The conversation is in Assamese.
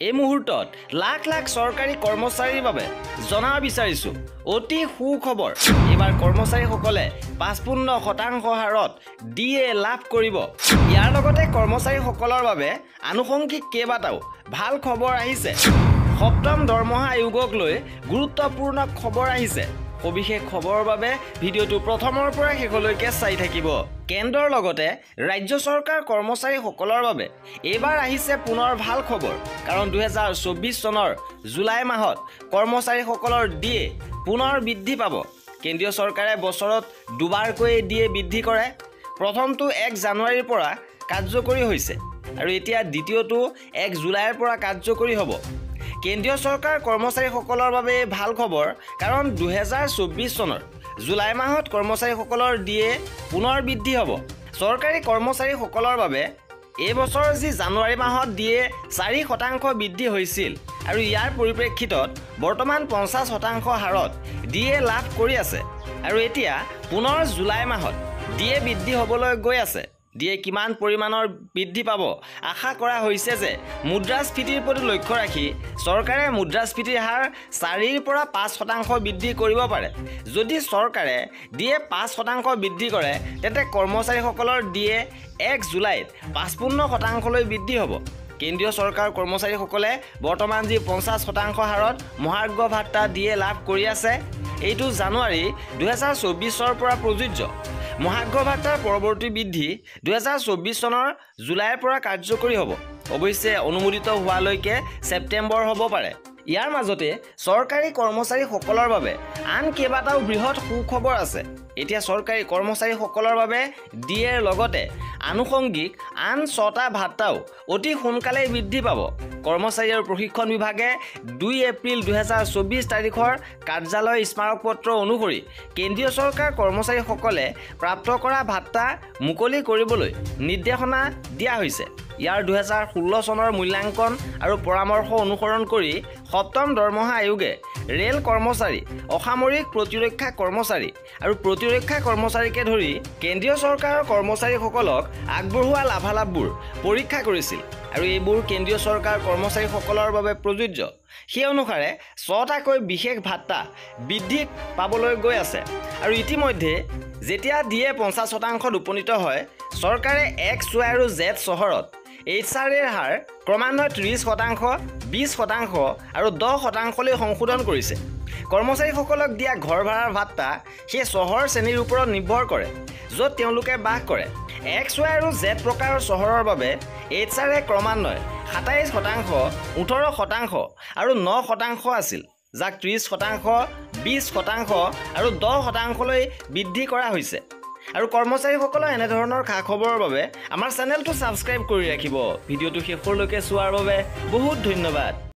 এই মুহূৰ্তত লাখ লাখ চৰকাৰী কৰ্মচাৰীৰ বাবে জনাব বিচাৰিছো অতি সুখবৰ। এবাৰ কৰ্মচাৰীসকলে ৫৫% হাৰত ডিএ লাভ কৰিব। ইয়াৰ লগতে কৰ্মচাৰীসকলৰ বাবে আনুষংগিক কেইবাটাও ভাল খবৰ আহিছে। সপ্তম দৰমহা আয়োগক লৈ গুৰুত্বপূৰ্ণ খবৰ আহিছে। সবিশেষ খবৰৰ বাবে ভিডিঅ'টো প্ৰথমৰ পৰা শেষলৈকে চাই থাকিব। কেন্দ্ৰৰ লগতে ৰাজ্য চৰকাৰ কৰ্মচাৰীসকলৰ বাবে এইবাৰ আহিছে পুনৰ ভাল খবৰ। কাৰণ ২০২৪ চনৰ জুলাই মাহত কৰ্মচাৰীসকলৰ ডিএ পুনৰ বৃদ্ধি পাব। কেন্দ্ৰীয় চৰকাৰে বছৰত দুবাৰকৈ ডিএ বৃদ্ধি কৰে। প্ৰথমটো ১ জানুৱাৰীৰ পৰা কাৰ্যকৰী হৈছে আৰু এতিয়া দ্বিতীয়টো ১ জুলাইৰ পৰা কাৰ্যকৰী হ'ব। কেন্দ্ৰীয় চৰকাৰ কৰ্মচাৰীসকলৰ বাবে ভাল খবৰ, কাৰণ ২০২৪ চনৰ জুলাই মাহত কৰ্মচাৰীসকলৰ ডিএ পুনৰ বৃদ্ধি হ'ব। চৰকাৰী কৰ্মচাৰীসকলৰ বাবে এই বছৰ যি জানুৱাৰী মাহত ডিএ ৪% বৃদ্ধি হৈছিল আৰু ইয়াৰ পৰিপ্ৰেক্ষিতত বৰ্তমান ৫০% হাৰত ডিএ লাভ কৰি আছে আৰু এতিয়া পুনৰ জুলাই মাহত ডিএ বৃদ্ধি হ'বলৈ গৈ আছে। ডিএ কিমান পৰিমাণৰ বৃদ্ধি পাব আশা কৰা হৈছে যে মুদ্ৰাস্ফীতিৰ প্ৰতি লক্ষ্য ৰাখি চৰকাৰে মুদ্ৰাস্ফীতিৰ হাৰ ৪ৰ পৰা ৫% বৃদ্ধি কৰিব পাৰে। যদি চৰকাৰে ডিএ ৫% বৃদ্ধি কৰে তেন্তে কৰ্মচাৰীসকলৰ ডিএ ১ জুলাইত ৫৫%লৈ বৃদ্ধি হ'ব। কেন্দ্ৰীয় চৰকাৰ কৰ্মচাৰীসকলে বৰ্তমান যি ৫০% হাৰত মহাৰ্ঘ ভাত্তা ডিএ লাভ কৰি আছে, এইটো জানুৱাৰী ২০২৪ পৰা প্ৰযোজ্য। মহাৰ্ঘ ভাত্তাৰ পৰৱৰ্তী বৃদ্ধি ২০২৪ চনৰ জুলাইৰ পৰা কাৰ্যকৰী হ'ব। অৱশ্যে অনুমোদিত হোৱালৈকে ছেপ্টেম্বৰ হ'ব পাৰে। ইয়াৰ মাজতে চৰকাৰী কৰ্মচাৰীসকলৰ বাবে আন কেইবাটাও বৃহৎ সুখবৰ আছে। এতিয়া চৰকাৰী কৰ্মচাৰীসকলৰ বাবে ডিএৰ লগতে আনুষংগিক আন ৬টা ভাত্তাও অতি সোনকালেই বৃদ্ধি পাব। কৰ্মচাৰী আৰু প্ৰশিক্ষণ বিভাগে ২ এপ্ৰিল ২০২৪ তাৰিখৰ কাৰ্যালয় স্মাৰকপত্ৰ অনুসৰি কেন্দ্ৰীয় চৰকাৰ কৰ্মচাৰীসকলে প্ৰাপ্ত কৰা ভাত্তা মুকলি কৰিবলৈ নিৰ্দেশনা দিয়া হৈছে। ইয়াৰ ২০১৬ চনৰ মূল্যাংকন আৰু পৰামৰ্শ অনুসৰণ কৰি সপ্তম দৰমহা আয়োগে ৰেল কৰ্মচাৰী, অসামৰিক প্ৰতিৰক্ষা কৰ্মচাৰী আৰু প্ৰতিৰক্ষা কৰ্মচাৰীকে ধৰি কেন্দ্ৰীয় চৰকাৰৰ কৰ্মচাৰীসকলক আগবঢ়োৱা লাভালাভবোৰ পৰীক্ষা কৰিছিল আৰু এইবোৰ কেন্দ্ৰীয় চৰকাৰ কৰ্মচাৰীসকলৰ বাবে প্ৰযোজ্য। সেই অনুসাৰে ৬টাকৈ বিশেষ ভাত্তা বৃদ্ধি পাবলৈ গৈ আছে আৰু ইতিমধ্যে যেতিয়া ডিএ ৫০%ত উপনীত হয়, চৰকাৰে X, Y আৰু Z চহৰত HRAৰ হাৰ ক্ৰমান্বয়ে ৩০%, ২০% আৰু ১০%লৈ সংশোধন কৰিছে। কৰ্মচাৰীসকলক দিয়া ঘৰ ভাড়াৰ ভাত্তা সেই চহৰ শ্ৰেণীৰ ওপৰত নিৰ্ভৰ কৰে য'ত তেওঁলোকে বাস কৰে। X, Y আৰু Z প্ৰকাৰৰ চহৰৰ বাবে HRA ক্ৰমান্বয়ে ২৭%, ১৮% আৰু ৯% আছিল, যাক ৩০%, ২০% আৰু ১০%লৈ বৃদ্ধি কৰা হৈছে। আৰু কৰ্মচাৰীসকলৰ এনেধৰণৰ খা খবৰৰ বাবে আমাৰ চেনেলটো ছাবস্ক্ৰাইব কৰি ৰাখিব। ভিডিঅ'টো শেষলৈকে চোৱাৰ বাবে বহুত ধন্যবাদ।